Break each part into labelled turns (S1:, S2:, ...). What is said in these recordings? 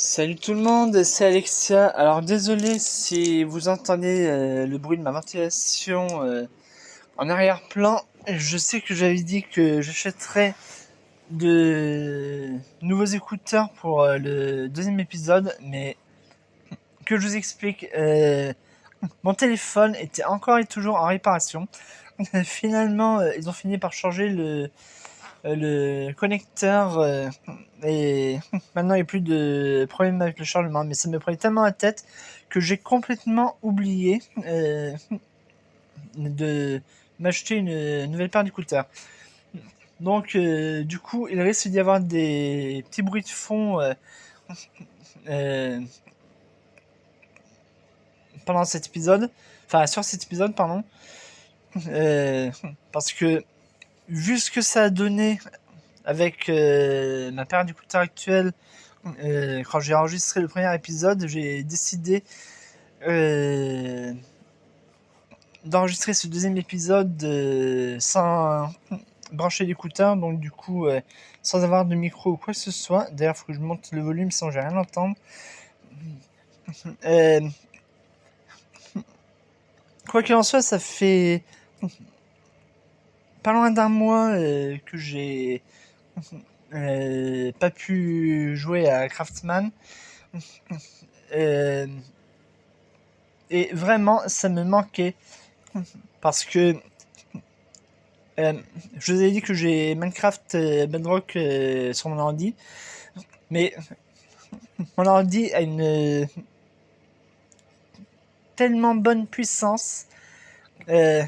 S1: Salut tout le monde, c'est Alexia. Alors désolé si vous entendez le bruit de ma ventilation en arrière-plan. Je sais que j'avais dit que j'achèterais de nouveaux écouteurs pour le deuxième épisode, mais que je vous explique, mon téléphone était encore et toujours en réparation. Finalement, ils ont fini par changer le connecteur et maintenant il n'y a plus de problème avec le chargement, mais ça me prenait tellement la tête que j'ai complètement oublié de m'acheter une nouvelle paire d'écouteurs. Donc du coup il risque d'y avoir des petits bruits de fond euh, pendant cet épisode, enfin sur cet épisode pardon, euh, parce que vu ce que ça a donné avec ma paire d'écouteurs actuelle. Quand j'ai enregistré le premier épisode, j'ai décidé euh, d'enregistrer ce deuxième épisode sans brancher l'écouteur, donc du coup sans avoir de micro ou quoi que ce soit. D'ailleurs, il faut que je monte le volume sinon j'ai rien à entendre. Euh, Quoi qu'il en soit, ça fait pas loin d'un mois que j'ai pas pu jouer à Craftman. Euh, et vraiment, ça me manquait parce que je vous ai dit que j'ai Minecraft Bedrock sur mon ordi, mais mon ordi a une tellement bonne puissance euh,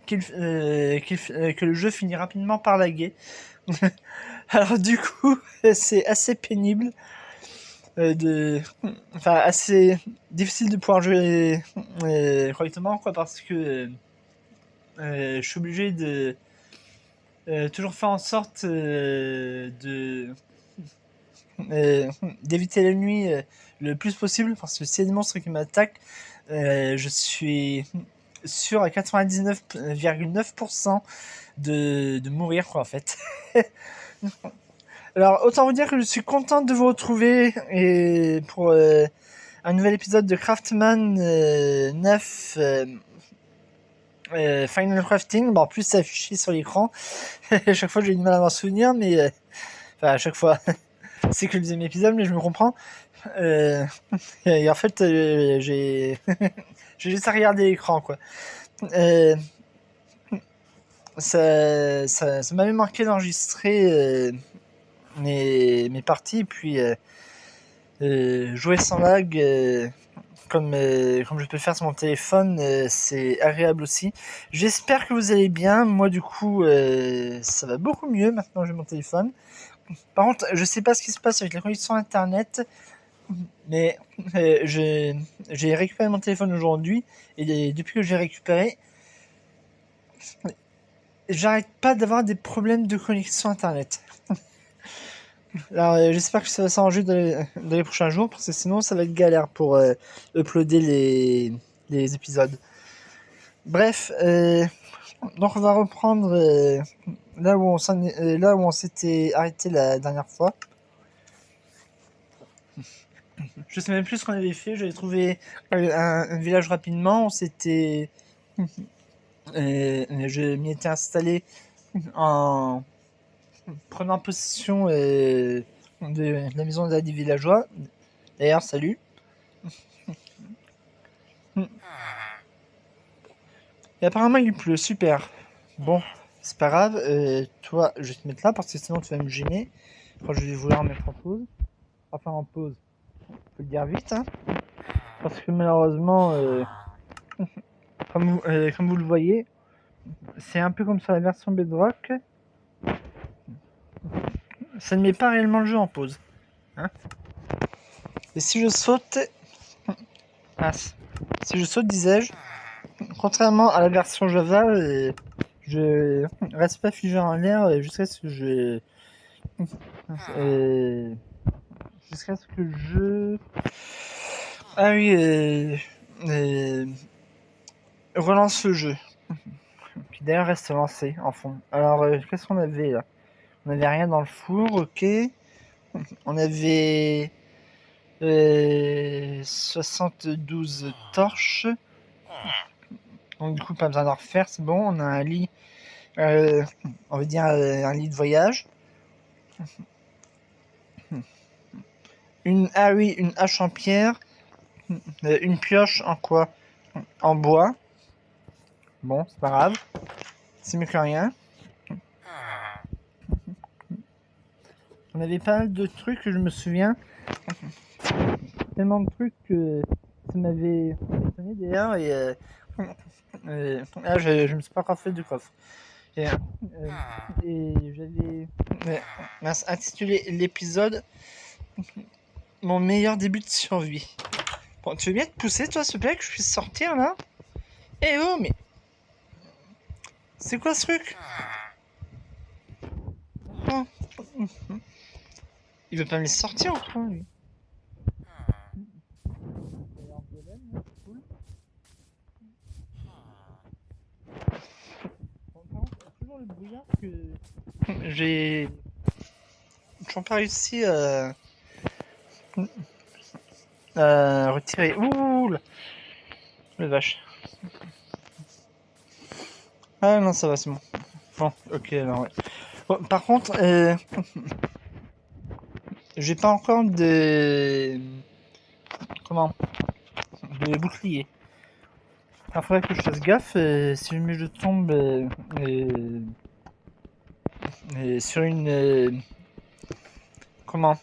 S1: que le jeu finit rapidement par laguer. Alors du coup, c'est assez pénible enfin assez difficile de pouvoir jouer correctement, quoi, parce que je suis obligé de toujours faire en sorte euh, d'éviter la nuit le plus possible, parce que s'il y a des monstres qui m'attaquent, je suis sûr à 99,9% de mourir, quoi, en fait. Alors, autant vous dire que je suis content de vous retrouver et pour un nouvel épisode de Craftman 9 Final Crafting. Bon, en plus, c'est affiché sur l'écran. À chaque fois, j'ai du mal à m'en souvenir, mais enfin, à chaque fois, c'est que le deuxième épisode, mais je me comprends. Euh, et en fait, j'ai juste à regarder l'écran, quoi. Euh, ça m'avait marqué d'enregistrer mes parties, puis jouer sans lag, comme je peux le faire sur mon téléphone, c'est agréable aussi. J'espère que vous allez bien. Moi, du coup, ça va beaucoup mieux maintenant que j'ai mon téléphone. Par contre, je sais pas ce qui se passe avec la connexion internet, mais j'ai récupéré mon téléphone aujourd'hui, et depuis que j'ai récupéré, j'arrête pas d'avoir des problèmes de connexion internet. Alors j'espère que ça va s'arranger dans les prochains jours, parce que sinon ça va être galère pour uploader les épisodes. Bref, donc on va reprendre là où on s'était arrêté la dernière fois. Je sais même plus ce qu'on avait fait. J'avais trouvé un village rapidement. On s'était, je m'y étais installé en prenant possession de la maison des villageois. D'ailleurs, salut. Et apparemment, il pleut. Super. Bon, c'est pas grave. Toi, je vais te mettre là parce que sinon tu vas me gêner quand je vais vouloir mettre en pause. Enfin, en pause. Faut le dire vite, hein. Parce que malheureusement, comme vous le voyez, c'est un peu comme sur la version Bedrock. Ça ne met pas réellement le jeu en pause, hein. Et si je saute... Ah, si je saute, disais-je, contrairement à la version Java, je reste pas figé en l'air jusqu'à ce que euh, jusqu'à ce que je... Ah oui, euh, relance le jeu. Qui d'ailleurs reste lancé en fond. Alors, qu'est-ce qu'on avait là? On avait rien dans le four, ok. On avait 72 torches. Donc du coup pas besoin d'en refaire, c'est bon. On a un lit, on va dire un lit de voyage. Une hache en pierre. Une pioche en quoi? En bois. Bon, c'est pas grave. C'est mieux que rien. On avait pas mal de trucs, je me souviens. Tellement de trucs que ça m'avait étonné d'ailleurs. Et là, je me suis pas encore fait du coffre. Et j'avais intitulé l'épisode Mon meilleur début de survie. Bon, tu veux bien te pousser, toi, s'il te plaît, que je puisse sortir là? Eh oh, mais. C'est quoi ce truc? Oh. Il veut pas me laisser sortir ou quoi, lui? Toujours le brouillard que j'ai toujours pas réussi à retirer. Ouh là. La vache. Ah non, ça va, c'est bon. Bon, ok, alors ouais. Bon, par contre, j'ai pas encore de. Comment? De bouclier. Il faudrait que je fasse gaffe si jamais je tombe sur une. Comment?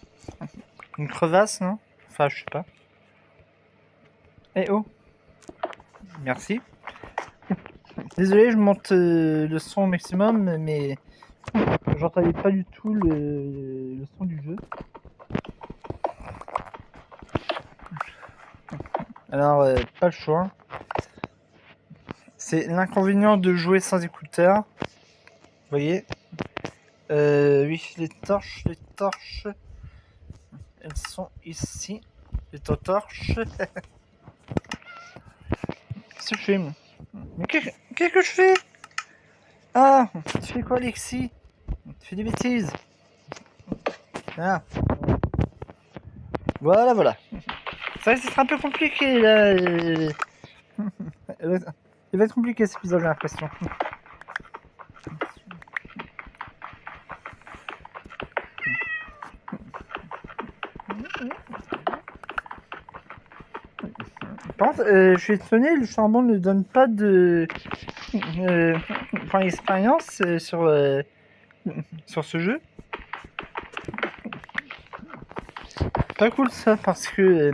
S1: Une crevasse, non? Enfin, je sais pas. Eh oh! Merci. Désolé, je monte le son au maximum, mais j'entendais pas du tout le son du jeu. Alors, pas le choix. C'est l'inconvénient de jouer sans écouteurs. Vous voyez? Oui, les torches, elles sont ici. Les torches. Qu'est-ce que je fais? Mais qu'est-ce que je fais? Ah, tu fais quoi, Alexis? Tu fais des bêtises. Ah. Voilà. Ça va être un peu compliqué là. Il va être compliqué cet épisode, j'ai l'impression. Par contre, je suis étonné, le charbon ne donne pas de expérience sur ce jeu. Pas cool ça, parce que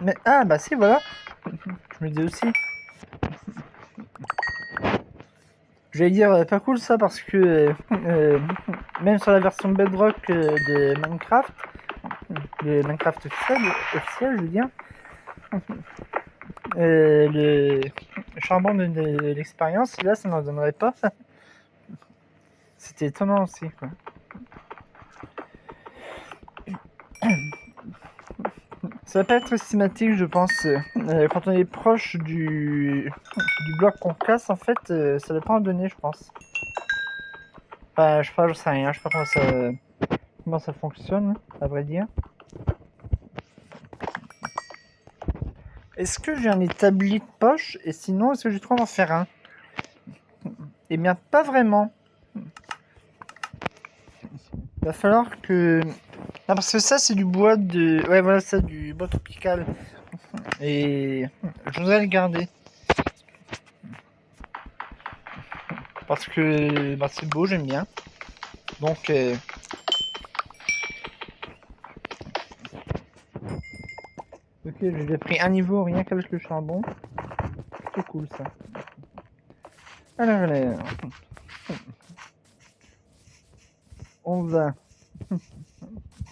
S1: mais ah bah si, voilà. Je me dis aussi. J'allais dire pas cool ça parce que même sur la version Bedrock de Minecraft officiel, je veux dire, le charbon de l'expérience, là, ça n'en donnerait pas. C'était étonnant aussi, quoi. Ça va pas être systématique, je pense. Quand on est proche du bloc qu'on casse, en fait, ça va pas en donner, je pense. Enfin, je sais pas, je sais rien, je sais pas comment ça fonctionne, à vrai dire. Est-ce que j'ai un établi de poche? Et sinon, est-ce que j'ai trop en faire un? Eh bien, pas vraiment. Il va falloir que... Non, parce que ça, c'est du bois de... Ouais, voilà, ça, du bois tropical. Et je voudrais le garder. Parce que bah, c'est beau, j'aime bien. Donc... Ok, j'ai déjà pris un niveau rien qu'avec le charbon. C'est cool, ça. Alors, on va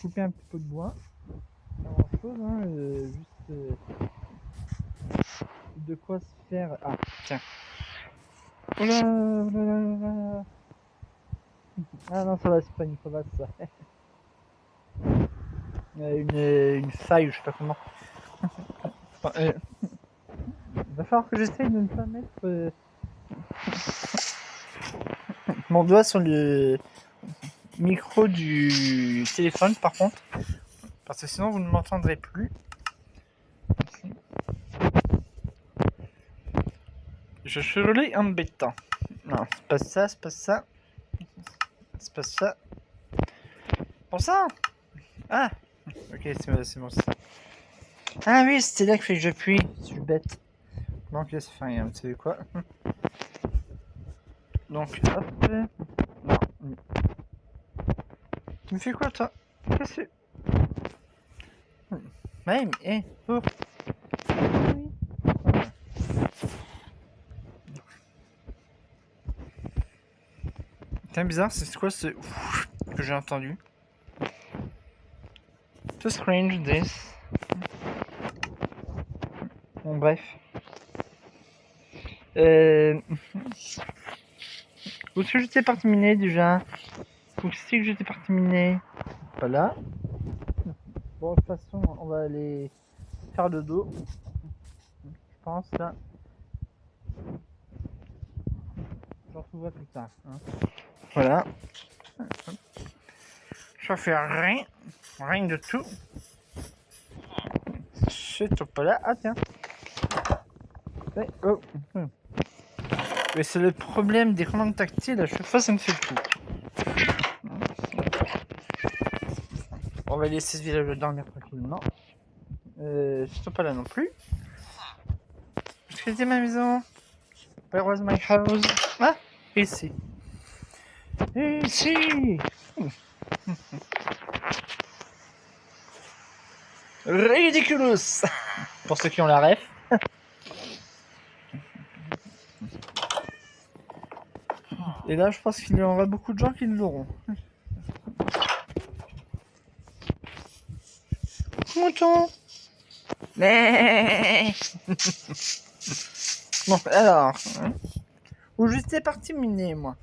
S1: couper un petit peu de bois. Pas grand chose, hein, juste de quoi se faire. Ah, tiens. Oula. Ah non, ça va, c'est pas une crevasse, ça. Une faille, je sais pas comment. Enfin, va falloir que j'essaye de ne pas mettre mon doigt sur le micro du téléphone, par contre. Parce que sinon vous ne m'entendrez plus. Je suis relais embêtant. Non, c'est pas ça, c'est pas ça. C'est pas ça. Pour ça. Ah. Ok, c'est bon ça. Ah oui, c'était là qu'il fallait que j'appuie. Je suis bête. Bon, ok, ça fait rien, vous savez quoi. Donc, hop. Non. Tu me fais quoi, toi? Qu'est-ce que c'est? Même, oh. Oui. C'est bizarre, c'est quoi ce que j'ai entendu? Too strange this. Bon, bref. Où est-ce que j'étais par terminer déjà? Où c'est que j'étais par terminer? Pas là. Bon, de toute façon, on va aller faire le dos. Je pense là. J'en retrouverai plus tard. Hein. Voilà. Je vais faire rien de tout. C'est pas là. Ah tiens. Ouais, oh. Mais c'est le problème des commandes tactiles. À chaque fois, ça me fait le coup. On va laisser ce village dormir tranquillement. Je pas là non plus. Où était ma maison? Where was my house? Ah, ici. Ici. Ridiculous. Pour ceux qui ont la ref. Et là, je pense qu'il y aura beaucoup de gens qui l'auront. Mouton. Bon, alors. Hein, où j'étais parti miner, moi.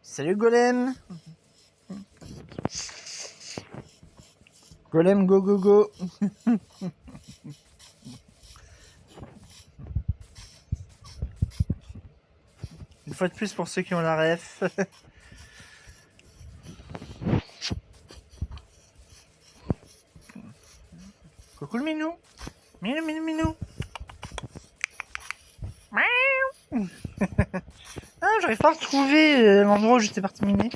S1: Salut Golem. Golem, go, go, go. Une fois de plus pour ceux qui ont la ref. Coucou le minou. Minou, minou, minou. Ah, j'arrive pas à retrouver l'endroit où j'étais parti miner.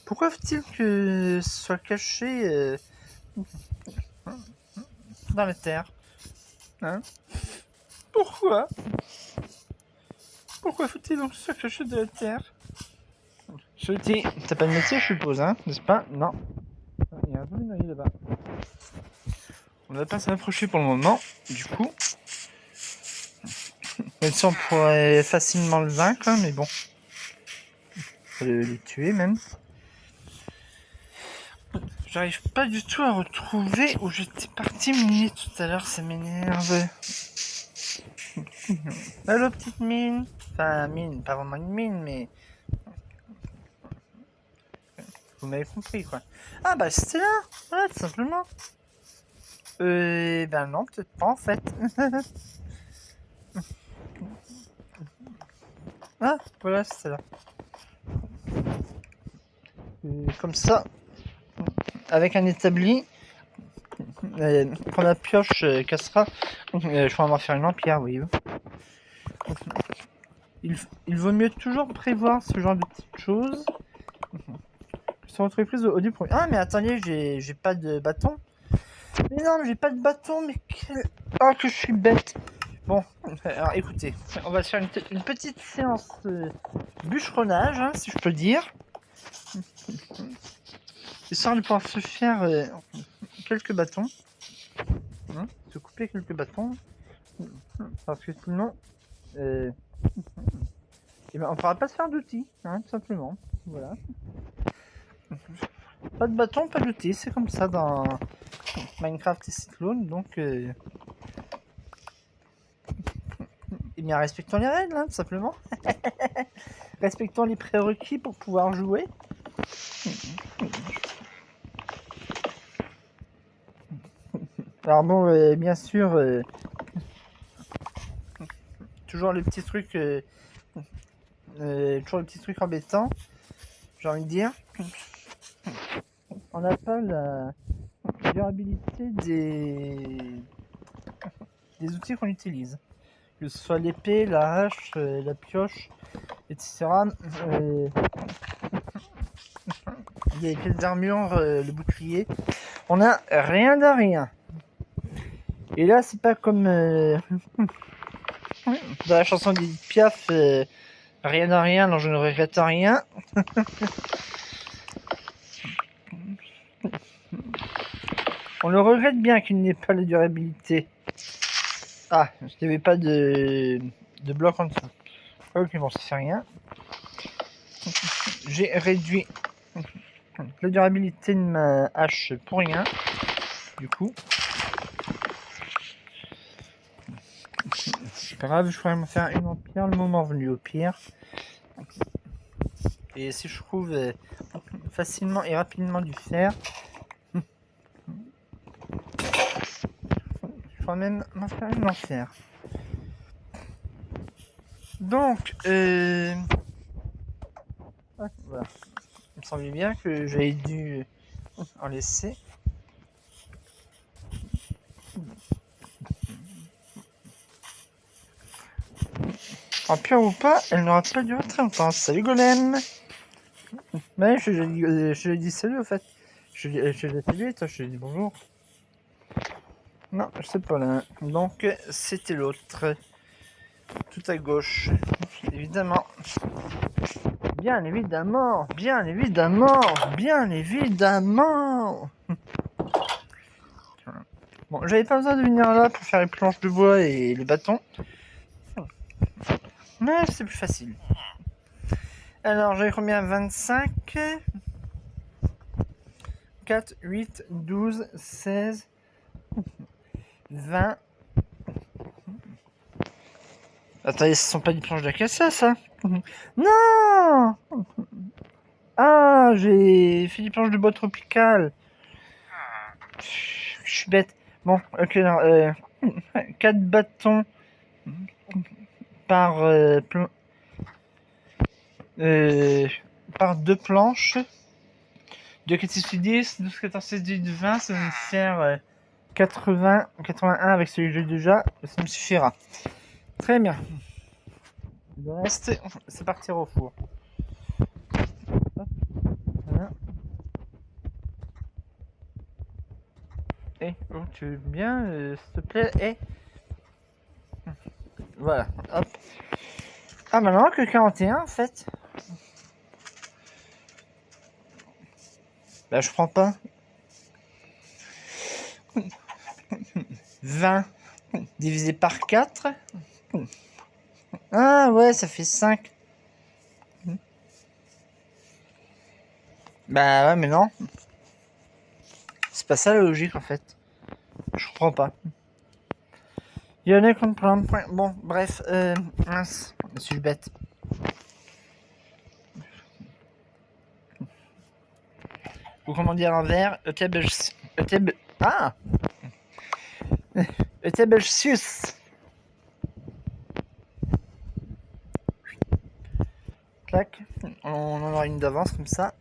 S1: Pourquoi faut-il que ce soit caché dans la terre? Hein? Pourquoi? Pourquoi faut-il donc que ce soit caché de la terre? Je dis, t'as pas de métier, je suppose, hein? N'est-ce pas? Non. Il y a un joli noyer là-bas. On ne va pas s'approcher pour le moment, du coup. Même si on pourrait facilement le vaincre, mais bon. Faut les tuer même. J'arrive pas du tout à retrouver où j'étais parti miner tout à l'heure, ça m'énerve. Allô petite mine. Enfin mine, pas vraiment une mine, mais... Vous m'avez compris quoi. Ah bah c'était là, voilà tout simplement. Ben non, peut-être pas en fait. Ah, voilà, c'était là. Comme ça, avec un établi, quand la pioche cassera, je pourrais m'en faire une en pierre, oui. Il vaut mieux toujours prévoir ce genre de petites choses. Sur entreprise au début. Ah mais attendez, j'ai pas de bâton. Mais non, j'ai pas de bâton, mais quel... Oh que je suis bête. Bon, alors écoutez, on va se faire une petite séance bûcheronnage, hein, si je peux dire. Histoire de pouvoir se faire quelques bâtons. Hein, se couper quelques bâtons. Parce que sinon, et ben, on pourra pas se faire d'outils, hein, tout simplement. Voilà. Pas de bâton, pas d'outils, c'est comme ça dans Minecraft et Cyclone, donc... Eh bien, respectons les règles, hein, tout simplement. Respectons les prérequis pour pouvoir jouer. Alors bon, bien sûr, toujours le petit truc, toujours le petit truc embêtant, j'ai envie de dire. on n'a pas la durabilité des outils qu'on utilise. Que ce soit l'épée, la hache, la pioche, etc. Les pièces d'armure, le bouclier. On a rien de rien. Et là, c'est pas comme dans la chanson d'Edith Piaf, rien de rien, non je ne regrette rien. On le regrette bien qu'il n'ait pas la durabilité. Ah, il n'y avait pas de bloc en dessous. Ok, bon, ça fait rien. J'ai réduit la durabilité de ma hache pour rien. Du coup, c'est pas grave, je pourrais me faire une en pierre le moment venu au pire. Et si je trouve facilement et rapidement du fer, je pourrais même m'en faire une en fer. Donc, voilà. Il me semblait bien que j'avais dû en laisser. En pire ou pas, elle n'aura pas duré très longtemps. Salut Golem. Mais je lui ai dit salut au fait. Je l'ai salué, toi je lui ai dit bonjour. Non, je sais pas là. Donc c'était l'autre. Tout à gauche. Évidemment. Bien évidemment. Bien évidemment. Bien évidemment. Bon, j'avais pas besoin de venir là pour faire les planches de bois et les bâtons. Mais c'est plus facile. Alors, j'avais combien? 25, 4, 8, 12, 16, 20. Attendez, ce sont pas des planches d'acacia, ça? Non! Ah, j'ai fait des planches de bois tropical. Je suis bête. Bon, ok, alors, 4 bâtons par par 2 planches. 2, 4, 6, 8, 10, 12, 14, 16, 18, 20, ça va me faire 80, 81 avec celui que j'ai déjà, ça me suffira. Très bien. Le reste, c'est partir au four. Voilà. Et oh, tu veux bien, s'il te plaît, et voilà, hop. Ah, maintenant que 41 en fait. Bah, je prends pas. 20 divisé par 4. Ah ouais, ça fait 5. Bah ouais, mais non. C'est pas ça la logique en fait. Je comprends pas. Il y en a qui comprennent. Bon, bref, mince, je suis bête. Ou comment dire en vert, ah Eutebelsius. Clac, on en aura une d'avance comme ça.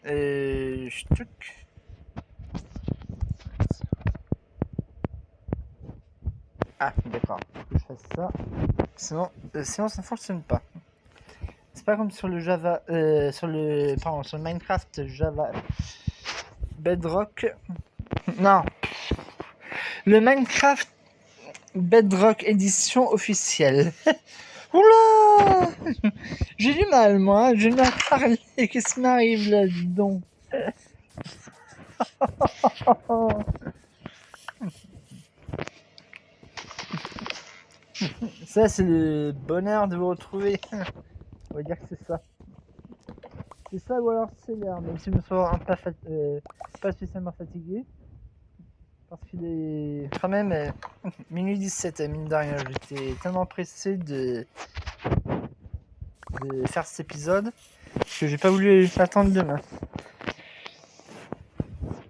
S1: Et ch'tuc. Ah, d'accord. Faut que je fasse ça. Sinon, ça ne fonctionne pas. C'est pas comme sur le Java, sur le Minecraft Java Bedrock. Non. Le Minecraft Bedrock édition officielle. Oula. J'ai du mal, moi. J'ai du mal à parler. Qu'est-ce qui m'arrive là, dis donc. Ça, c'est le bonheur de vous retrouver. On va dire que c'est ça. C'est ça ou alors c'est l'heure, même si je me sens pas spécialement fatigué. Parce qu'il est quand même minuit 17, mine de rien. J'étais tellement pressé de faire cet épisode que j'ai pas voulu attendre demain.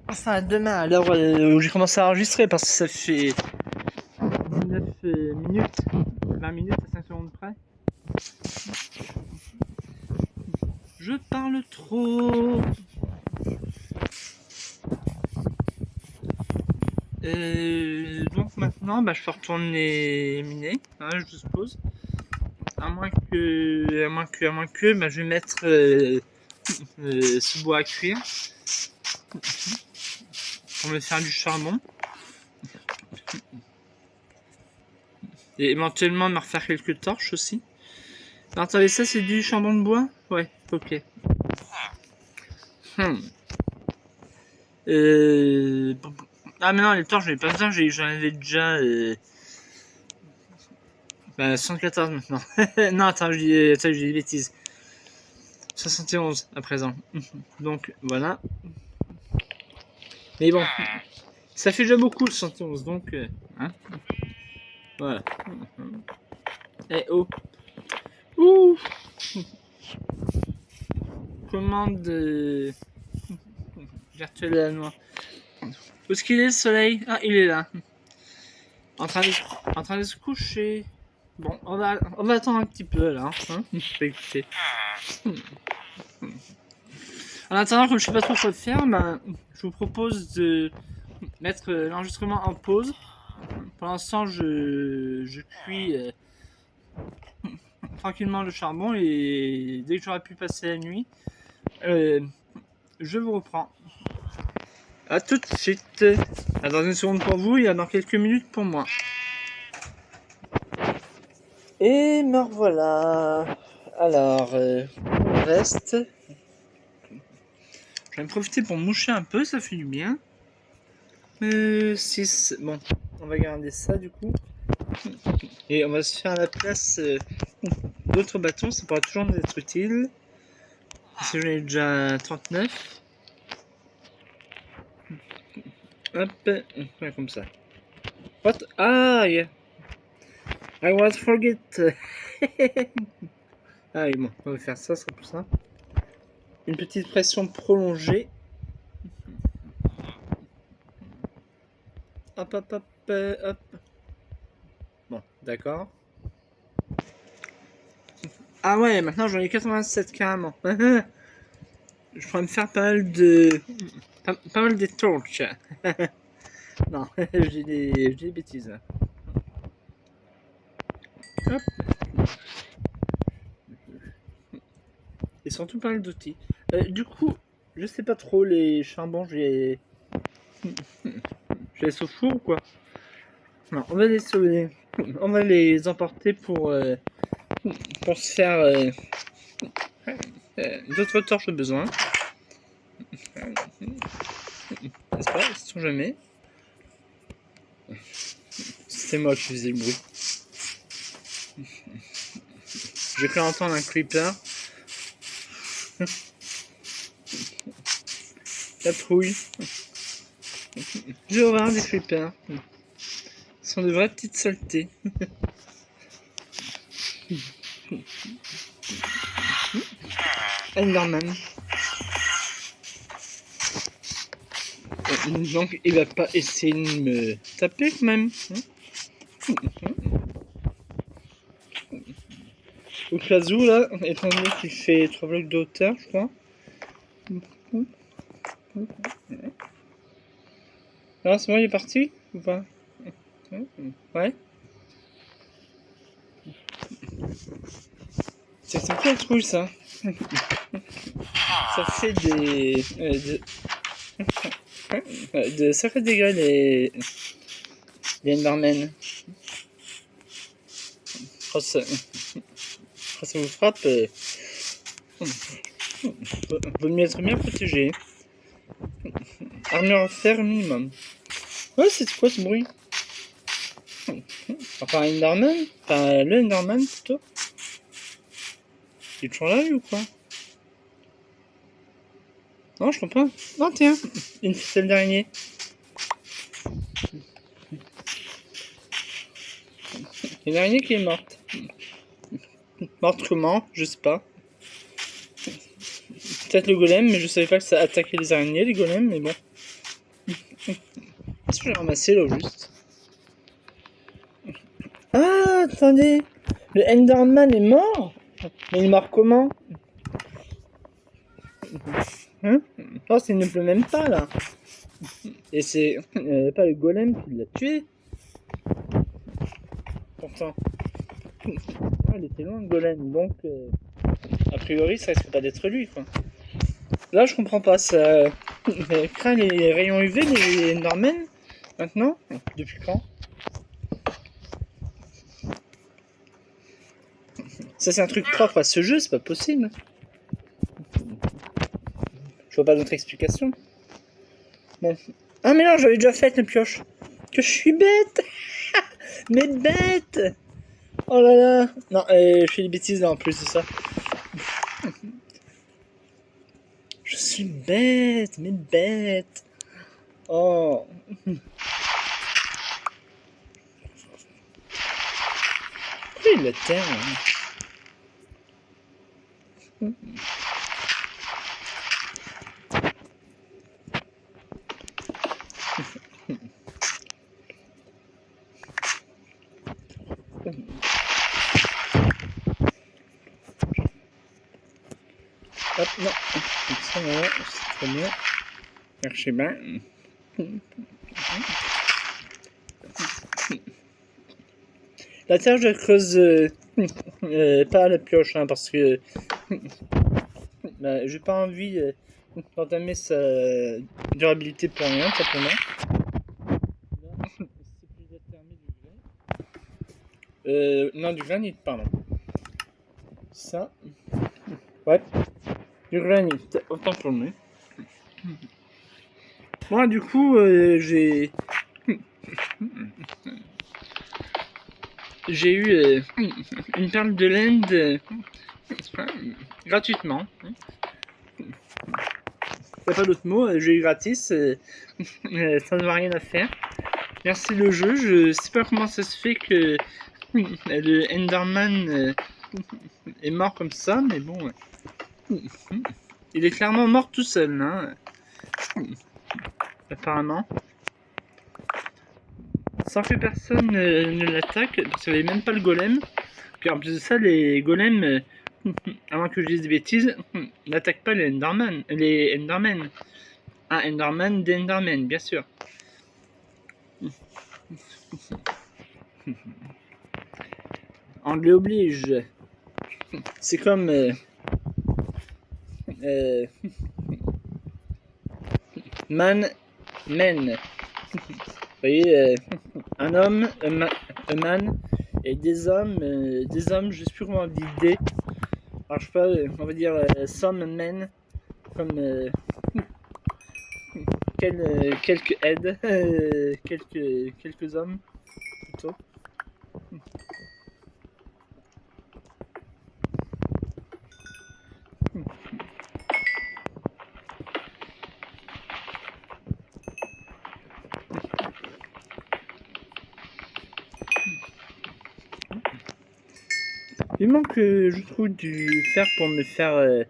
S1: Enfin, demain, à l'heure où j'ai commencé à enregistrer, parce que ça fait 19 minutes, 20 minutes à 5 secondes près. Je parle trop. Donc maintenant, je peux retourner miner, hein, je suppose. À moins que, je vais mettre ce bois à cuire pour me faire du charbon. Et éventuellement me refaire quelques torches aussi. Alors, attendez, ça c'est du charbon de bois? Ouais, ok. Ah mais non, les torches, j'avais pas besoin, j'en avais déjà 114 maintenant. Non, attends, je dis des bêtises. 71 à présent. Donc voilà. Mais bon, ça fait déjà beaucoup le 71, donc hein. Voilà. Eh oh. Ouh. Commande virtuelle allemand. Où est-ce qu'il est le soleil? Ah, il est là. En train de se coucher. Bon, on va attendre un petit peu là. Hein, écoutez. En attendant, comme je sais pas trop quoi faire, je vous propose de mettre l'enregistrement en pause. Pour l'instant, je cuis tranquillement le charbon et dès que j'aurai pu passer la nuit, je vous reprends. A tout de suite. Dans une seconde pour vous, il y a dans quelques minutes pour moi. Et me revoilà. Alors, on reste. Je vais en profiter pour moucher un peu, ça fait du bien. 6. Bon, on va garder ça du coup. Et on va se faire à la place d'autres bâtons, ça pourra toujours nous être utile. Parce que j'en ai déjà 39. Hop, ouais, comme ça. What? Ah, yeah. I was forget. Ah oui, bon, on va faire ça, ça sera plus simple. Une petite pression prolongée. Hop, hop, hop, hop. Bon, d'accord. Ah ouais, maintenant j'en ai 87 carrément. Je pourrais me faire pas mal de torches. Non, j'ai des bêtises. Hop. Et surtout pas mal d'outils. Du coup, je sais pas trop, les charbons, je les au four ou quoi? Non, on va les sauver. On va les emporter pour se faire d'autres torches au besoin. N'est-ce pas? Sait-on jamais. C'est moi qui faisais le bruit. J'ai cru entendre un creeper. La trouille. J'ai horreur des creepers. Ce sont de vraies petites saletés. Enderman. Donc il va pas essayer de me taper quand même. Au cas où là, étant donné qu'il fait 3 blocs de hauteur, je crois. Alors c'est bon, il est parti ou pas? Ouais. C'est sympa la trouille ça. Ça fait de sacrés dégâts les Endermen. Quand ça vous frappe, vaut mieux être bien protégé. Armure en fer minimum. Ouais, c'est quoi ce bruit? Enfin, Enderman? Enfin, le Enderman plutôt? Il est toujours là lui ou quoi? Non, je comprends pas. Non, tiens, une ficelle d'araignée. Une araignée qui est morte. Morte comment? Je sais pas. Peut-être le golem, mais je savais pas que ça attaquait les araignées, les golems, mais bon. Est-ce que j'ai ramassé là juste? Ah, attendez! Le Enderman est mort? Mais il est mort comment? Hein? Oh, ça ne pleut même pas là. Et c'est pas le golem qui l'a tué. Pourtant. Ah, il était loin le golem, donc a priori ça risque pas d'être lui quoi. Là je comprends pas, ça craint les rayons UV, les Norman maintenant. Depuis quand? Ça c'est un truc propre à ce jeu, c'est pas possible. Je vois pas d'autre explication. Bon. Ah mais non, j'avais déjà fait la pioche. Que je suis bête. Mais bête. Oh là là. Non, je fais des bêtises là en plus de ça. Je suis bête, mais bête. Oh. Pourquoi il le terre Hop, non. Comme ça, voilà, c'est très bien. Marchez bien. La terre, je creuse pas à la pioche, hein, parce que j'ai pas envie d'entamer sa durabilité pour rien, simplement. Là, c'est plus déterminé du grain. Non, du granit, pardon. Ça. Ouais. Du granit, autant pour nous. Moi, du coup, j'ai eu une perle de laine gratuitement. Y a pas d'autre mot, j'ai eu gratis, ça ne va rien à faire. Merci le jeu, je sais pas comment ça se fait que le Enderman est mort comme ça, mais bon. Il est clairement mort tout seul, hein. Apparemment. Sans que personne ne l'attaque, parce qu'il n'y avait même pas le golem. Puis en plus de ça, les golems, à moins que je dise des bêtises, n'attaquent pas les Enderman. Les Endermen. Un Enderman d'Enderman, bien sûr. On les oblige. C'est comme man, men. Vous voyez, un homme, un man, et des hommes, je sais plus comment l'idée. Alors je sais pas, on va dire some men, comme quelques aides, quelques hommes plutôt. Il manque je trouve du fer pour me faire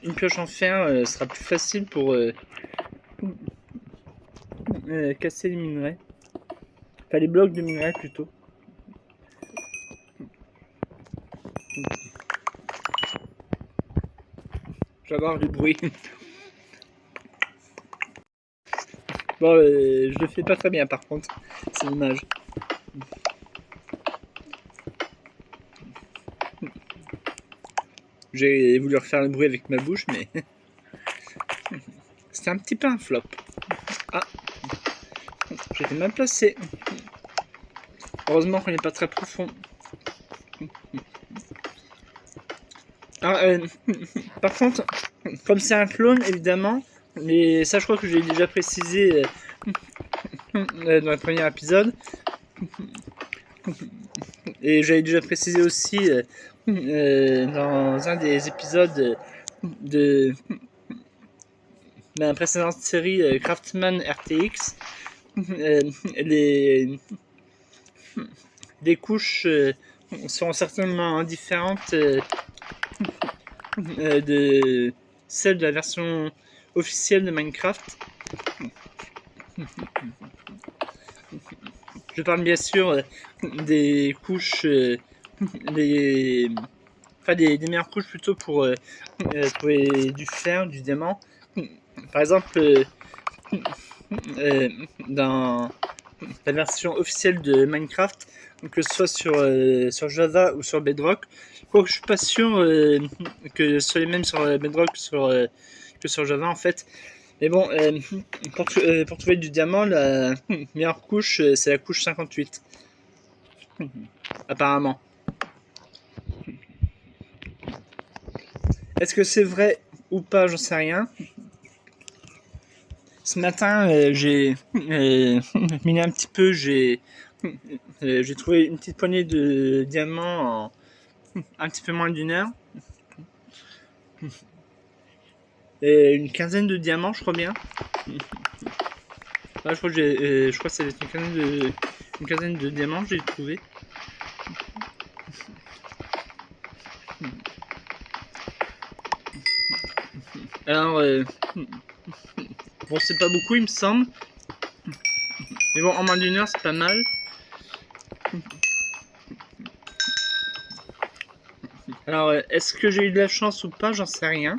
S1: une pioche en fer sera plus facile pour casser les minerais. Enfin les blocs de minerais plutôt. Je vais avoir du bruit. Bon, je le fais pas très bien par contre, c'est dommage. J'ai voulu refaire le bruit avec ma bouche, mais c'était un petit peu un flop. Ah, j'étais mal placé. Heureusement qu'on n'est pas très profond. Ah, par contre, comme c'est un clone, évidemment, mais ça je crois que j'ai déjà précisé dans le premier épisode, et j'avais déjà précisé aussi dans un des épisodes de ma précédente série Craftman RTX, les couches seront certainement différentes de celles de la version officielle de Minecraft. Je parle bien sûr des couches, des enfin des meilleures couches plutôt pour trouver du fer, du diamant. Par exemple, dans la version officielle de Minecraft, que ce soit sur Java ou sur Bedrock, quoique je suis pas sûr que ce soit les mêmes sur Bedrock que sur Java en fait. Mais bon, pour trouver du diamant, la meilleure couche, c'est la couche 58. Apparemment. Est-ce que c'est vrai ou pas, j'en sais rien. Ce matin, j'ai miné un petit peu, j'ai trouvé une petite poignée de diamants en un petit peu moins d'une heure. Et une quinzaine de diamants, je crois bien. Là, je crois que ça va être une quinzaine de diamants, j'ai trouvé. Alors, bon, c'est pas beaucoup, il me semble. Mais bon, en moins d'une heure, c'est pas mal. Alors, est-ce que j'ai eu de la chance ou pas? J'en sais rien.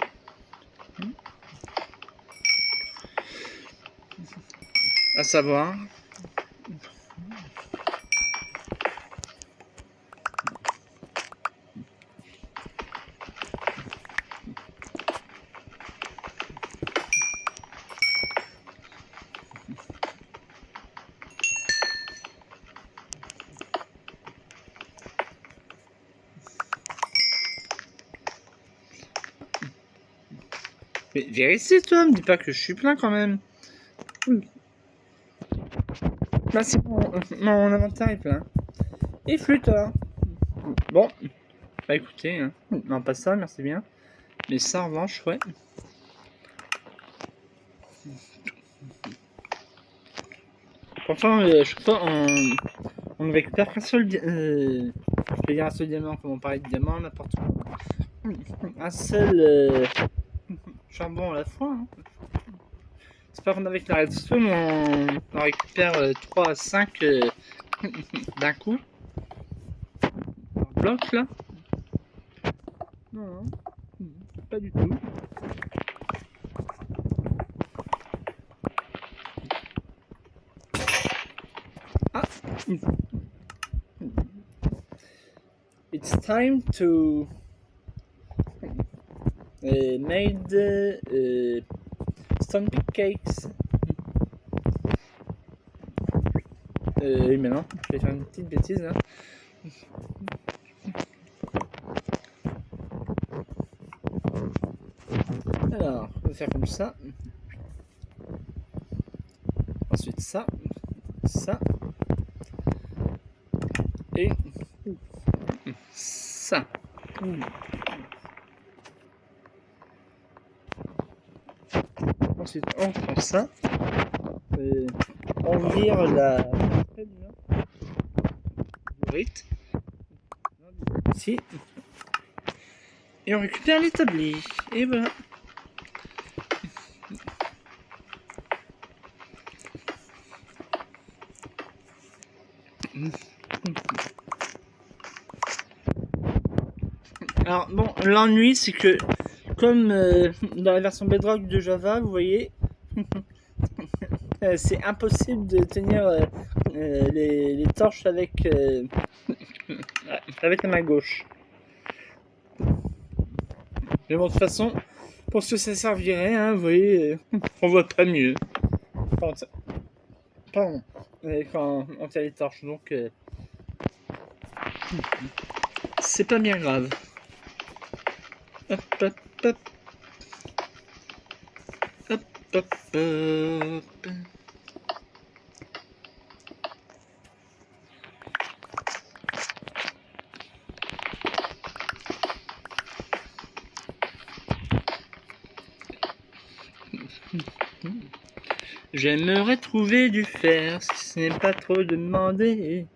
S1: À savoir. Mais vérifie toi, me dis pas que je suis plein quand même. Là, c'est mon inventaire est plein. Et flûteur. Bon, bah écoutez, hein. Non pas ça, merci bien. Mais ça en revanche, ouais. Pourtant, chaque fois, on ne récupère qu'un seul je vais dire un seul diamant, comme on parlait de diamant, n'importe quoi. Un seul charbon à la fois. Hein. C'est pas comme avec la redstone, on récupère 3 à 5 d'un coup. Un bloc là. Non, pas du tout. Ah. It's time to made stone pick cakes. Oui, mais non, je vais faire une petite bêtise là. Alors, on va faire comme ça. Ensuite ça, ça et ça. Ensuite on prend ça, on vire la ici et on récupère l'établi et voilà. Alors bon, l'ennui c'est que comme dans la version Bedrock de Java, vous voyez, c'est impossible de tenir les torches avec la main gauche. Mais bon, de toute façon, pour ce que ça servirait, hein, vous voyez, on voit pas mieux. Pardon, quand on tient les torches, donc c'est pas bien grave. Hop, hop, hop. Hop, hop, hop. J'aimerais trouver du fer, si ce n'est pas trop demandé.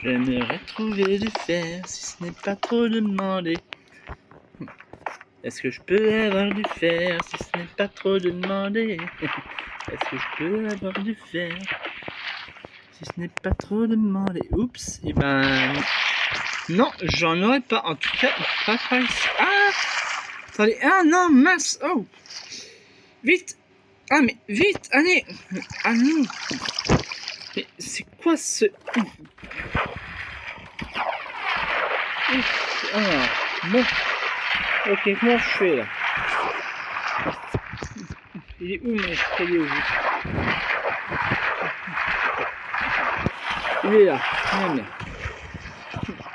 S1: J'aimerais trouver du fer, si ce n'est pas trop demandé. Est-ce que je peux avoir du fer, si ce n'est pas trop demandé? Est-ce que je peux avoir du fer, si ce n'est pas trop demandé? Oups, et ben... Non, j'en aurais pas. En tout cas, pas par ici. Ah! Attendez. Ah non, mince. Oh! Vite! Ah, mais vite! Allez! Ah non! Mais c'est quoi ce... Alors, bon. Ok, comment je fais là? Il est où mon escalier au bout? Il est là. Non,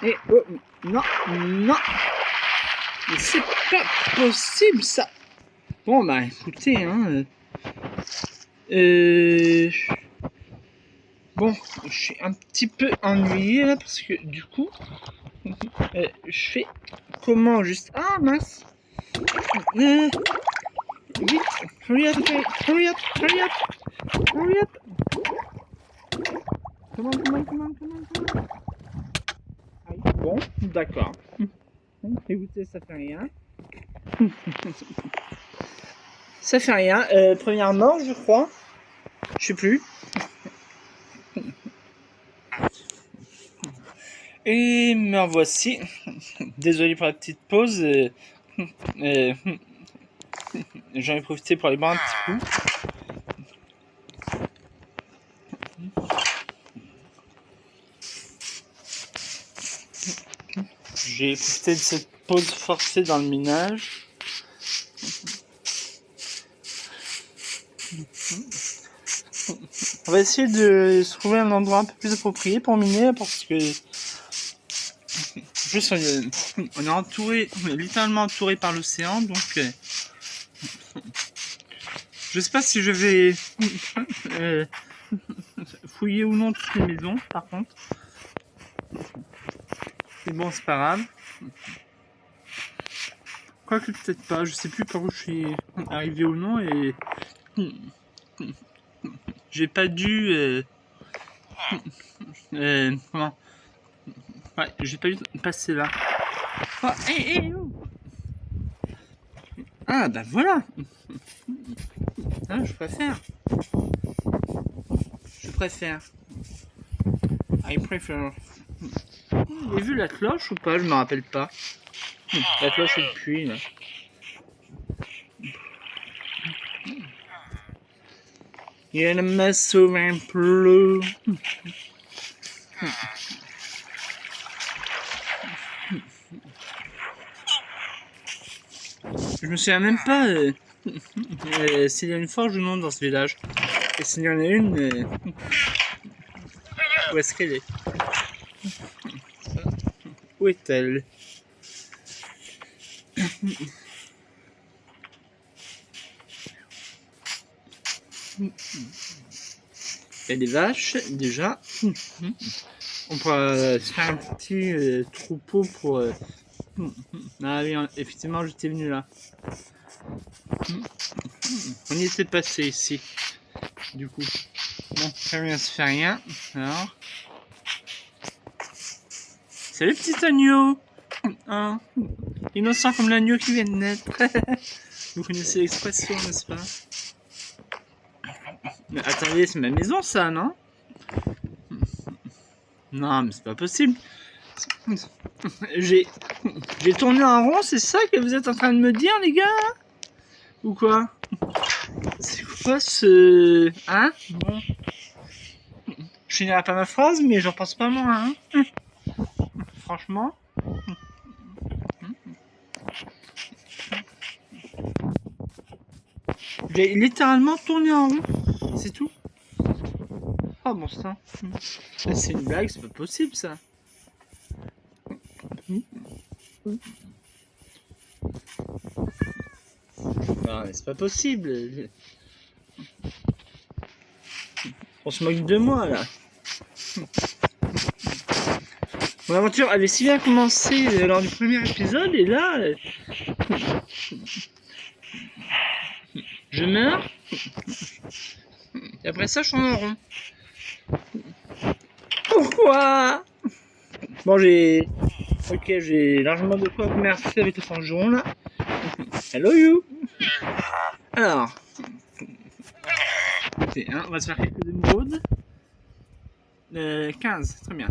S1: et oh, non, non. Mais c'est pas possible ça. Bon bah écoutez, hein. Bon, je suis un petit peu ennuyé là parce que du coup, je fais comment juste... Ah mince. Vite, hurry up, hurry up, hurry up, hurry up. Comment. Bon, d'accord. Écoutez, ça fait rien. Ça fait rien. Première mort, je crois. Je sais plus. Et me revoici. Désolé pour la petite pause. J'en ai profité pour aller boire un petit coup. J'ai profité de cette pause forcée dans le ménage. On va essayer de trouver un endroit un peu plus approprié pour miner parce que en plus on est entouré, on est littéralement entouré par l'océan, donc je sais pas si je vais fouiller ou non toutes les maisons par contre. Mais bon, c'est pas grave. Quoique peut-être pas, je sais plus par où je suis arrivé ou non et j'ai pas dû comment, ouais, j'ai pas dû passer là. Oh, oh. Ah bah voilà. Ah, je préfère. I prefer. J'ai vu la cloche ou pas? Je me rappelle pas. La cloche et le puits là. Il y a le masseau un peu. Je me souviens même pas s'il y a une forge ou non dans ce village. Et s'il y en a une, où est-ce qu'elle est? Où est-elle? Il y a des vaches déjà. On pourra se faire un petit troupeau pour... Ah oui, effectivement, j'étais venu là. On y était passé ici. Du coup. Bon, très bien, ça fait rien. Alors. Salut petit agneau. Hein, innocent comme l'agneau qui vient de naître. Vous connaissez l'expression, n'est-ce pas? Mais attendez, c'est ma maison ça, non? Non, mais c'est pas possible. J'ai tourné en rond, c'est ça que vous êtes en train de me dire, les gars? Ou quoi? C'est quoi ce... Hein? Bon. Je finirai pas ma phrase, mais j'en pense pas moins, hein? Franchement. J'ai littéralement tourné en rond. C'est tout. Oh bon sang. C'est une blague, c'est pas possible ça. Non mais c'est pas possible. On se moque de moi là. Mon aventure avait si bien commencé lors du premier épisode et là... je meurs. Et après ça je tourne en rond. Pourquoi? Bon j'ai... Ok, j'ai largement de quoi commercer avec le forgeron là. Hello you. Alors... on va se faire quelques émeraudes. 15, très bien.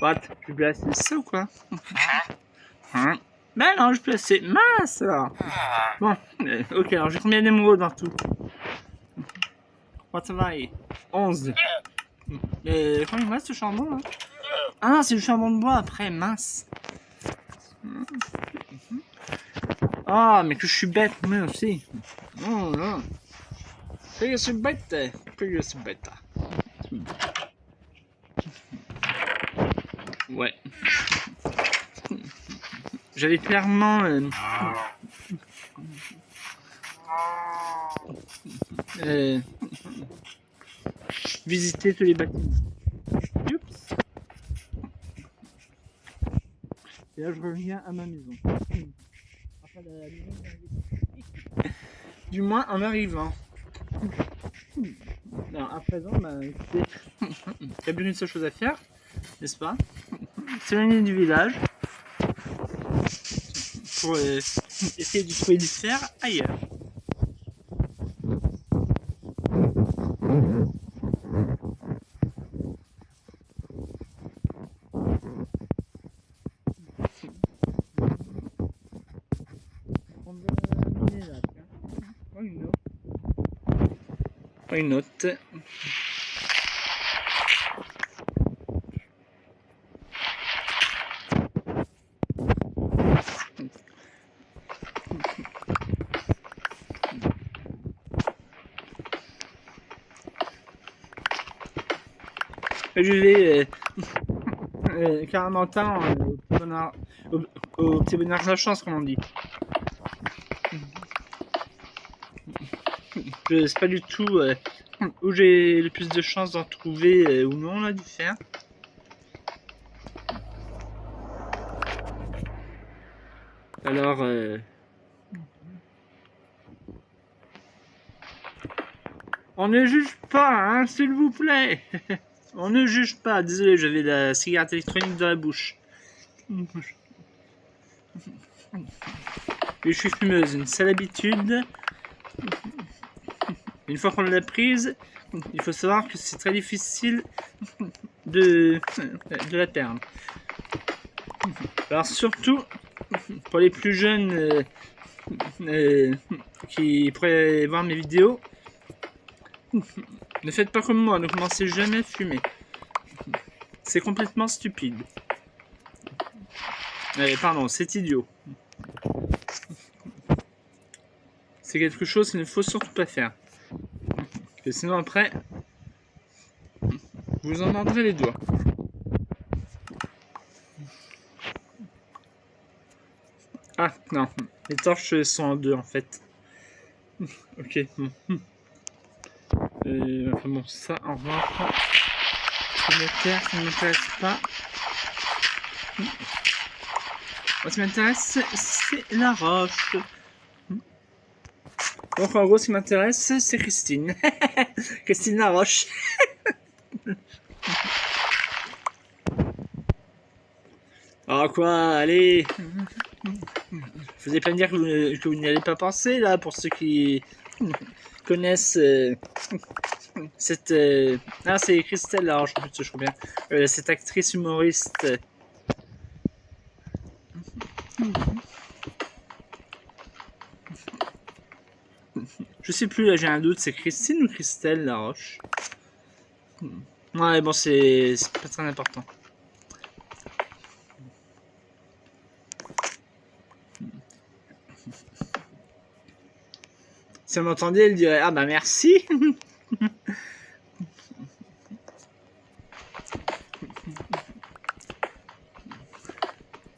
S1: What? Je peux placer ça ou quoi? Ben non, je peux placer mince alors. Bon, ok, alors j'ai combien d'émeraudes dans tout? What am I? 11. Mais combien il me reste ce charbon là? Ah non, c'est du charbon de bois après, mince. Ah, mais que je suis bête, moi aussi. Oh non. Que je suis bête. Que je suis bête. Ouais. J'avais clairement visité tous les bâtiments. Oups. Et là, je reviens à ma maison. Enfin, la maison du moins en arrivant. Alors, à présent, bah, écoutez, il n'y a plus qu'une seule chose à faire, n'est-ce pas? S'éloigner du village pour essayer de trouver du fer ailleurs. On va miner là, tiens. Why not? Je vais carrément temps au petit bonheur de la chance, comme on dit. Je sais pas du tout où j'ai le plus de chances d'en trouver ou non là du fer. Alors on ne juge pas, hein, s'il vous plaît. On ne juge pas. Désolé, j'avais la cigarette électronique dans la bouche. Je suis fumeuse, une sale habitude. Une fois qu'on l'a prise, il faut savoir que c'est très difficile de la perdre. Alors surtout pour les plus jeunes qui pourraient voir mes vidéos, ne faites pas comme moi, ne commencez jamais à fumer. C'est complètement stupide. Pardon, c'est idiot. C'est quelque chose qu'il ne faut surtout pas faire. Parce que sinon après, vous en mordrez les doigts. Ah non, les torches sont en deux en fait. Ok, bon. Enfin bon, ça en revanche, la terre, ça ne m'intéresse pas. Moi, ce qui m'intéresse, c'est la roche. Donc en gros, ce qui m'intéresse, c'est Christine. Christine Laroche. Ah quoi, allez. Je vous ai pas dire que vous n'y allez pas penser là, pour ceux qui connaissent cette... Ah, c'est Christelle Laroche, je crois bien. Cette actrice humoriste. Je sais plus, là j'ai un doute, c'est Christine ou Christelle Laroche? Ouais, bon, c'est pas très important. Si elle m'entendait, elle dirait ah bah merci.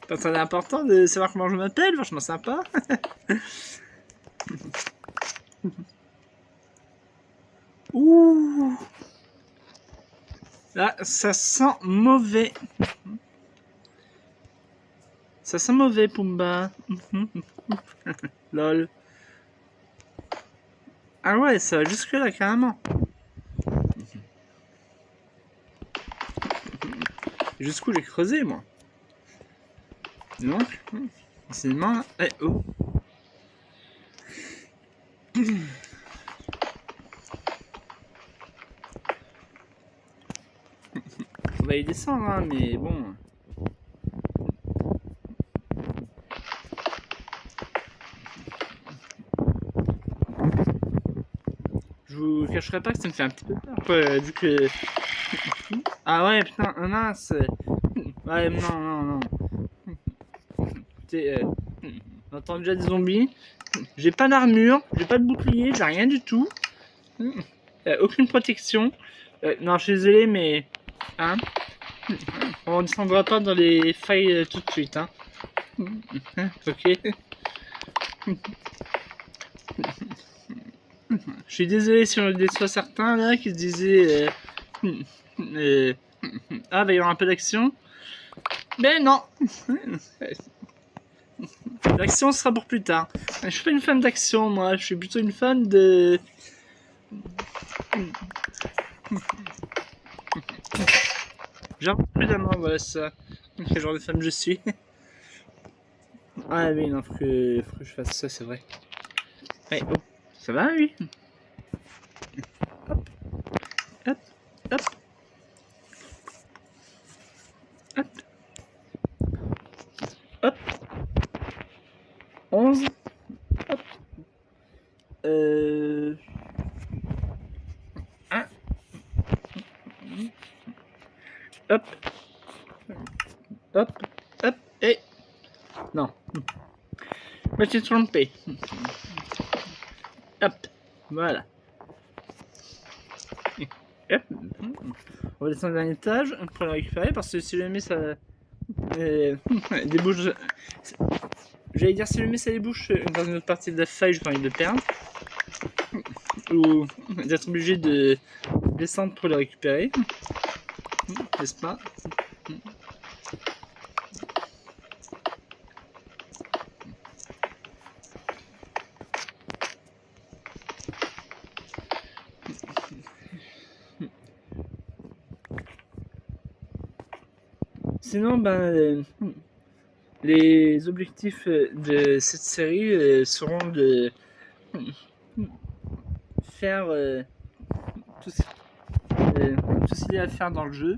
S1: Pas très important de savoir comment je m'appelle, vachement sympa. Ouh. Là, ça sent mauvais. Ça sent mauvais, Pumba. Lol. Ah ouais, ça va jusque là, carrément. Jusqu'où j'ai creusé, moi. Donc, décidément, eh oh. pas y descendre, hein, mais bon. Je vous cacherai pas que ça me fait un petit peu peur, quoi, vu que... Ah ouais, putain, mince. Ouais, non, non, non. Écoutez, on entend déjà des zombies. J'ai pas d'armure, j'ai pas de bouclier, j'ai rien du tout. Aucune protection. Non, je suis désolé, mais... Hein, on ne descendra pas dans les failles tout de suite, hein. Ok. Je suis désolé si on le déçoit certains là qui se disaient ah, va y avoir un peu d'action. Mais non. L'action sera pour plus tard. Je suis pas une fan d'action, moi. Je suis plutôt une fan de... Genre prudemment, voilà ça. Quel genre de femme je suis. Ah oui, non, faut que je fasse ça, c'est vrai. Ouais, oh, ça va, oui. Hop, hop, hop. Hop. Hop. 11. Hop. 1. Hop. Hop. Hop. Et... Non. Je me suis trompé. Hop. Voilà. Hop. On va descendre d'un étage pour le récupérer parce que si jamais ça débouche... J'allais dire si jamais ça débouche dans une autre partie de la faille, j'ai pas envie de le perdre. Ou d'être obligé de descendre pour le récupérer. N'est-ce pas? Sinon, ben, les objectifs de cette série seront de faire tout ce qu'il y a à faire dans le jeu,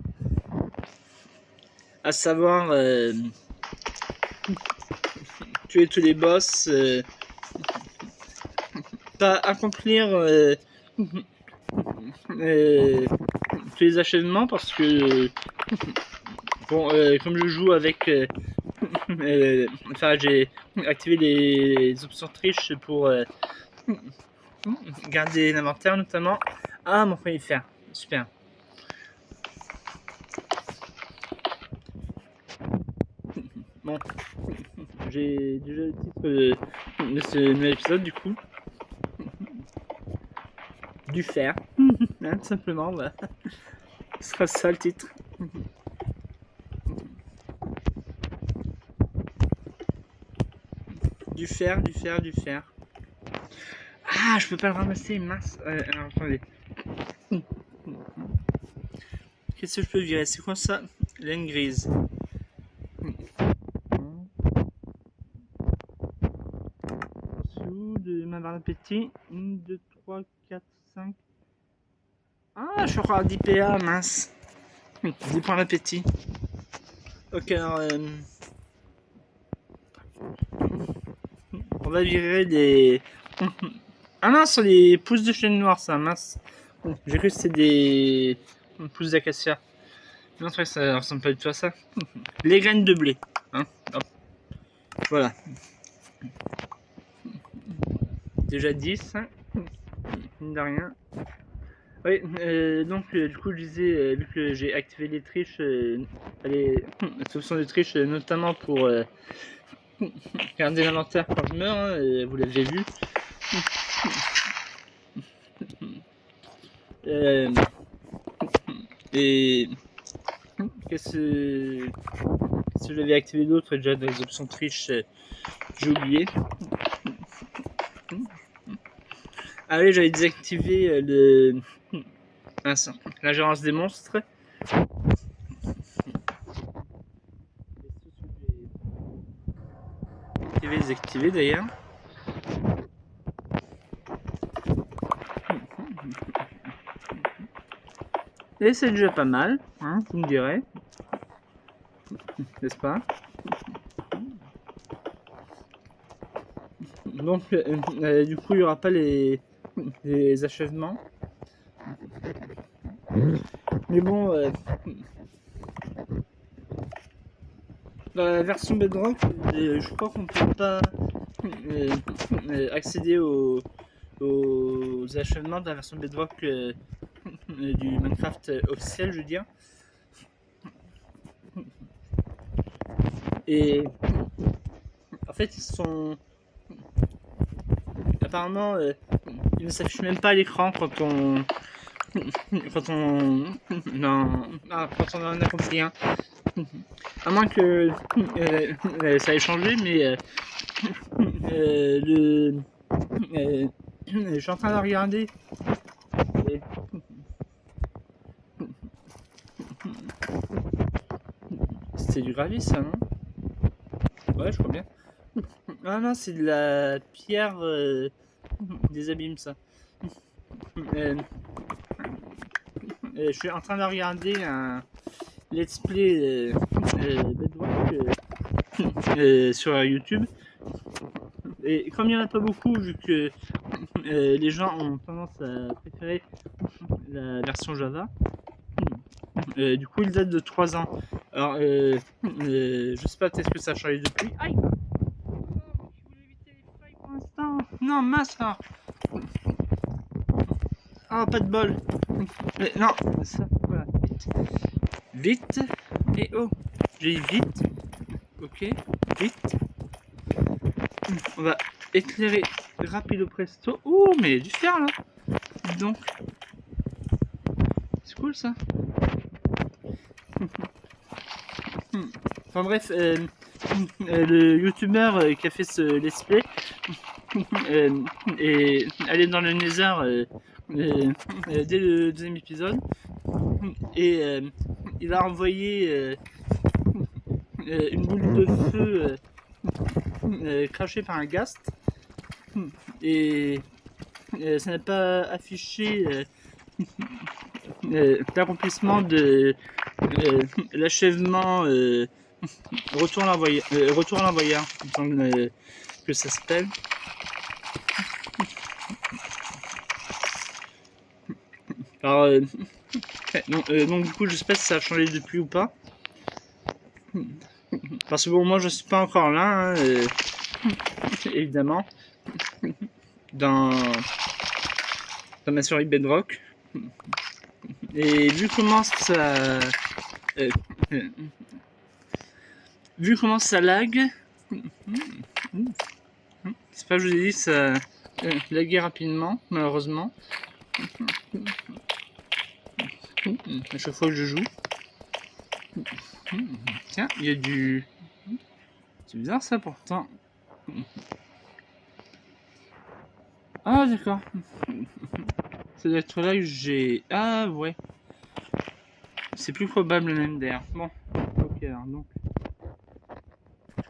S1: à savoir tuer tous les boss, pas accomplir tous les achèvements parce que bon, comme je joue avec enfin j'ai activé les options triche pour garder l'inventaire notamment. Ah, mon premier fer, super. Bon, j'ai déjà le titre de ce nouvel épisode du coup. Du fer, hein, tout simplement, bah. Ce sera ça le titre. Du fer, du fer, du fer. Ah, je peux pas le ramasser, mince. Alors, attendez. Qu'est-ce que je peux virer? C'est quoi ça? Laine grise. Dessous de ma barre d'appétit. 1, 2, 3, 4, 5. Ah, je suis encore à 10 PA, mince. 10 points d'appétit. Ok, alors... on va virer des... Ah mince, sur les pousses de chêne noir, ça, mince. J'ai cru que c'était des pousses d'acacia. Non, c'est vrai que ça ressemble pas du tout à ça. Les graines de blé. Hein, hop. Voilà. Déjà 10. Mine de rien. Oui, donc du coup je disais, vu que j'ai activé les triches, les options de triche, notamment pour garder l'inventaire quand je meurs, hein, vous l'avez vu. Et qu'est-ce que j'avais activé d'autre déjà dans les options triche, j'ai oublié. Ah oui, j'avais désactivé l'ingérence des monstres. Activé, désactivé d'ailleurs. Et c'est déjà pas mal, hein, vous me direz. N'est-ce pas? Donc, du coup, il n'y aura pas les achèvements. Mais bon, dans la version Bedrock, je crois qu'on peut pas accéder aux achèvements de la version Bedrock du Minecraft officiel, je veux dire. Et en fait, ils sont apparemment, ils ne s'affichent même pas à l'écran quand on en accomplit un. À moins que ça ait changé, mais je suis en train de regarder. C'est du gravier, ça, non? Ouais, je crois bien. Ah non, c'est de la pierre des abîmes, ça. Je suis en train de regarder un let's play Bedrock sur YouTube. Et comme il n'y en a pas beaucoup, vu que les gens ont tendance à préférer la version Java, du coup il date de 3 ans. Alors, je sais pas, peut-être que ça a changé depuis. Aïe! Je voulais éviter les failles pour l'instant. Non, mince! Ah, pas de bol! Non, ça, voilà, vite. Vite! Et oh! J'ai dit vite! Ok, vite! On va éclairer rapido presto. Oh, mais il y a du fer là! Donc, c'est cool ça! Enfin bref, le youtubeur qui a fait ce let's play est allé dans le Nether dès le deuxième épisode et il a envoyé une boule de feu crachée par un ghast et ça n'a pas affiché l'accomplissement de l'achèvement retour à l'envoyeur, il me semble que ça s'appelle. Alors, donc du coup, je sais pas si ça a changé depuis ou pas. Parce que bon, moi je suis pas encore là, hein, évidemment, dans ma série Bedrock. Et vu comment ça, lag, c'est pas que je vous ai dit, ça laguait rapidement, malheureusement. À chaque fois que je joue. Tiens, il y a du... C'est bizarre ça pourtant. Ah d'accord. Ça doit être là que j'ai... Ah ouais. C'est plus probable même d'ailleurs. Bon, ok alors donc.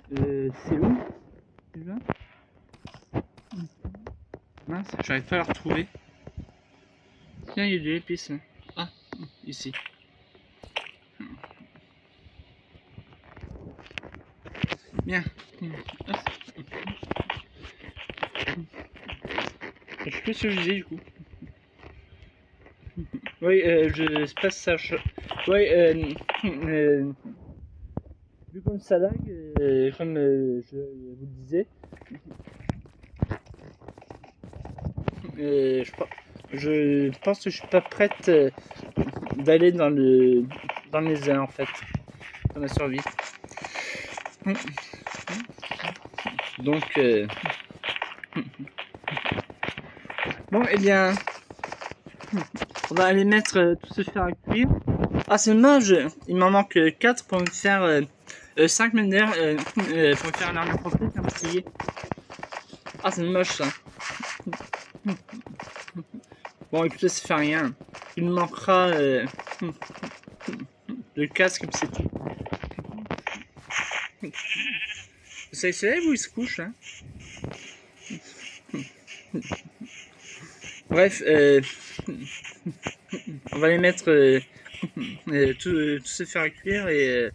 S1: C'est où déjà? Mince, j'arrive pas à la retrouver. Tiens, il y a de l'épice là. Ah, ici. Bien. Je suis plus sûr que je disais du coup. Oui, je passe ça. Oui, vu comme ça lag, comme je vous le disais, je pense que je suis pas prête d'aller dans les airs en fait, dans ma survie. Donc, bon, et eh bien, on va aller mettre tout ce fer à cuire. Ah, c'est dommage, il m'en manque 4 pour me faire 5 mètres pour me faire un arme complète et un bouclier. Ah, c'est moche ça. Bon, écoutez, ça fait rien. Il me manquera le casque et puis c'est tout. Ça se lève ou il se couche hein? Bref, on va les mettre tout se faire cuire et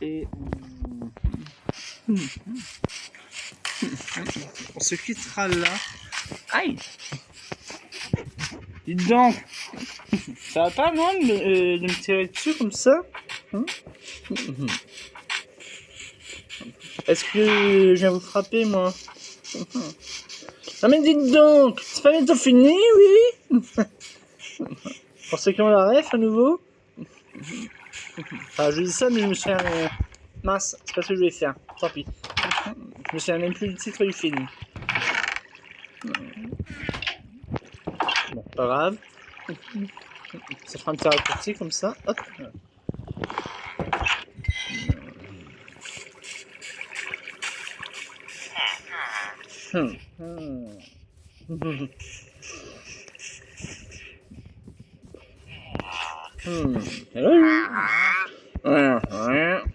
S1: et on se quittera là. Aïe! Dites donc, ça va pas non de me tirer dessus comme ça? Est-ce que je viens vous frapper moi? Non mais dites donc, c'est pas bientôt fini, oui? Pour ceux qui ont la ref à nouveau? Enfin, je dis ça, mais je me souviens. Mince, c'est pas ce que je vais faire. Tant pis. Je me souviens même plus du titre du film. Bon, pas grave. Ça fera un petit raccourci comme ça. Hop.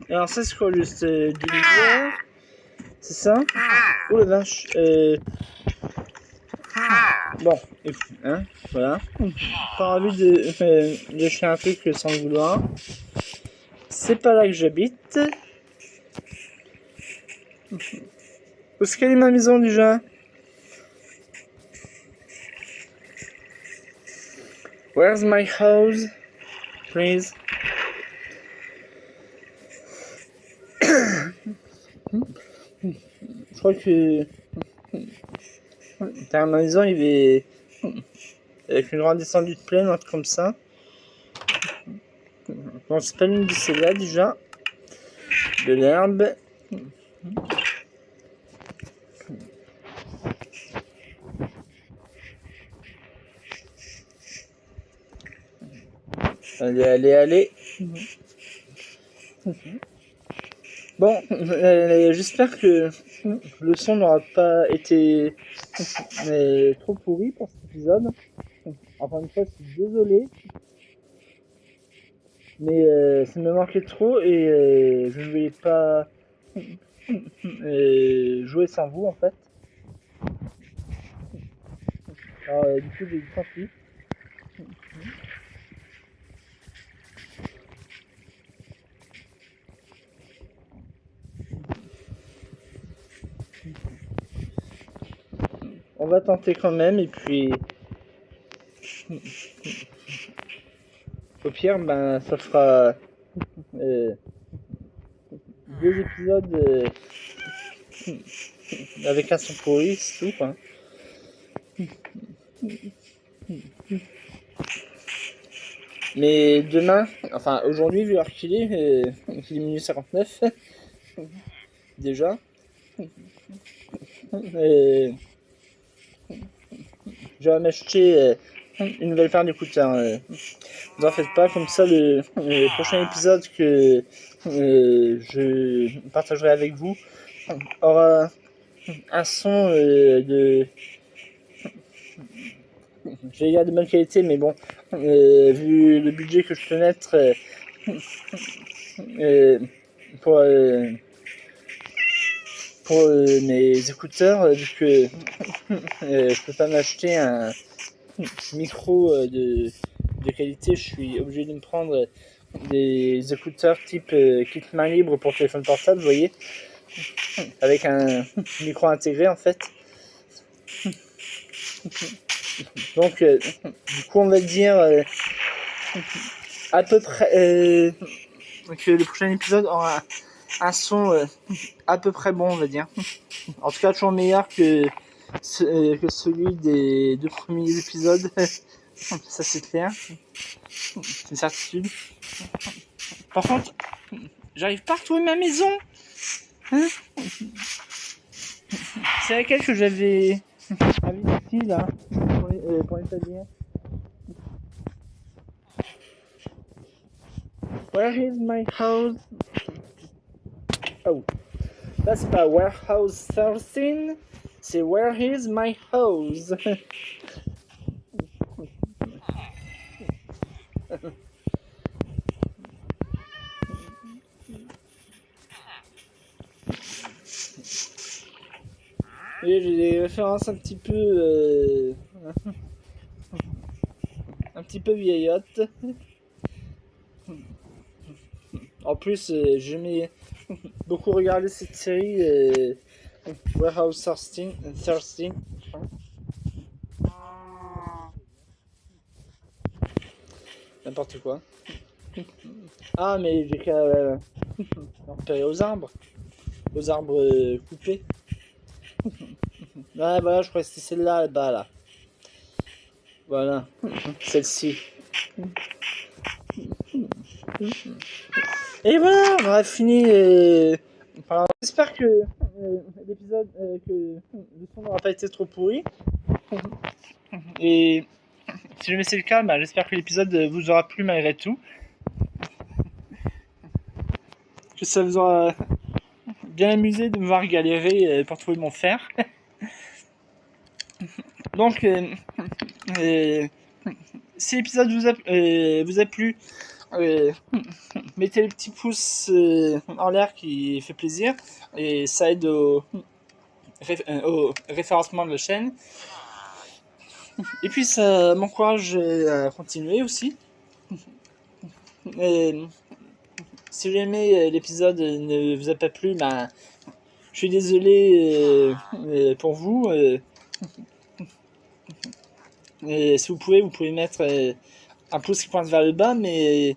S1: Alors ça c'est quoi juste du lisière? C'est ça? Oh la vache. Bon, hein, voilà. Pas envie de lâcher un truc sans le vouloir. C'est pas là que j'habite. Où est-ce qu'elle est ma maison déjà? Where's my house? Please. Je crois que derrière ma maison il y avait avec une grande descendue de plaine, un truc comme ça. Bon, c'est pas l'une de celles-là déjà. De l'herbe. Allez, allez, allez. Bon, j'espère que le son n'aura pas été trop pourri pour cet épisode. Encore une fois, je suis désolé. Mais ça me manquait trop et je ne voulais pas jouer sans vous en fait. Alors du coup, j'ai dit tant pis. On va tenter quand même et puis au pire ben ça fera 2 épisodes avec un son pourri, c'est tout quoi. Mais demain, enfin aujourd'hui vu l'heure qu'il est minuit 59 déjà. Je vais m'acheter une nouvelle paire d'écouteurs. Vous en faites pas, comme ça le prochain épisode que je partagerai avec vous aura un son de, je vais dire de bonne qualité, mais bon, vu le budget que je peux mettre pour mes écouteurs, vu que je peux pas m'acheter un micro de qualité, je suis obligé de me prendre des écouteurs type kit main libre pour téléphone portable, vous voyez, avec un micro intégré en fait. Donc du coup on va dire à peu près que le prochain épisode aura un son à peu près bon, on va dire. En tout cas toujours meilleur que celui des 2 premiers épisodes. Ça c'est clair, c'est une certitude. Par contre, j'arrive pas à retrouver ma maison. Hein, c'est laquelle que j'avais ici là pour l'établir. Where is my house? Oh, that's pas warehouse 13, c'est where is my house? Oui, j'ai des références un petit peu vieillottes. En plus, j'aimais beaucoup regarder cette série Warehouse 13. N'importe quoi. Ah, mais j'ai qu'à repérer aux arbres coupés. Ouais, voilà, je crois que c'était celle-là, là-bas, là. Voilà, celle-ci. Et voilà, on a fini. J'espère que l'épisode, que le son n'aura pas été trop pourri. Et si jamais c'est le cas, bah, j'espère que l'épisode vous aura plu malgré tout. Que ça vous aura bien amusé de me voir galérer pour trouver mon fer. Donc, si l'épisode vous a plu, mettez le petit pouce en l'air qui fait plaisir et ça aide au référencement de la chaîne. Et puis ça m'encourage à continuer aussi. Et, si jamais l'épisode ne vous a pas plu, bah, je suis désolé pour vous. Si vous pouvez mettre un pouce qui pointe vers le bas, mais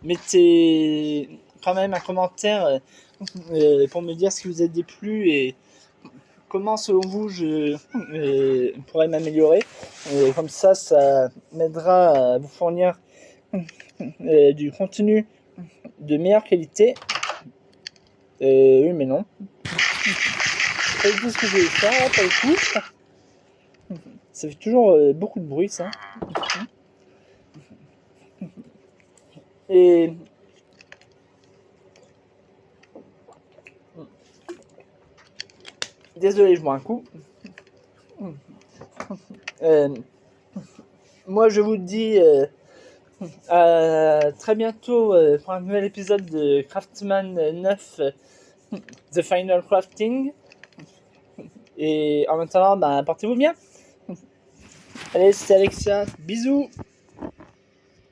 S1: mettez quand même un commentaire pour me dire ce qui vous a déplu et comment selon vous je pourrais m'améliorer. Comme ça m'aidera à vous fournir du contenu de meilleure qualité. Oui mais non. C'est pas du tout ce que je vais faire là pour le coup. Ça fait toujours beaucoup de bruit ça. Et désolé, je bois un coup. Moi je vous dis à très bientôt pour un nouvel épisode de Craftsman 9 The Final Crafting. Et en maintenant, bah, portez-vous bien. Allez, c'était Alexia. Bisous.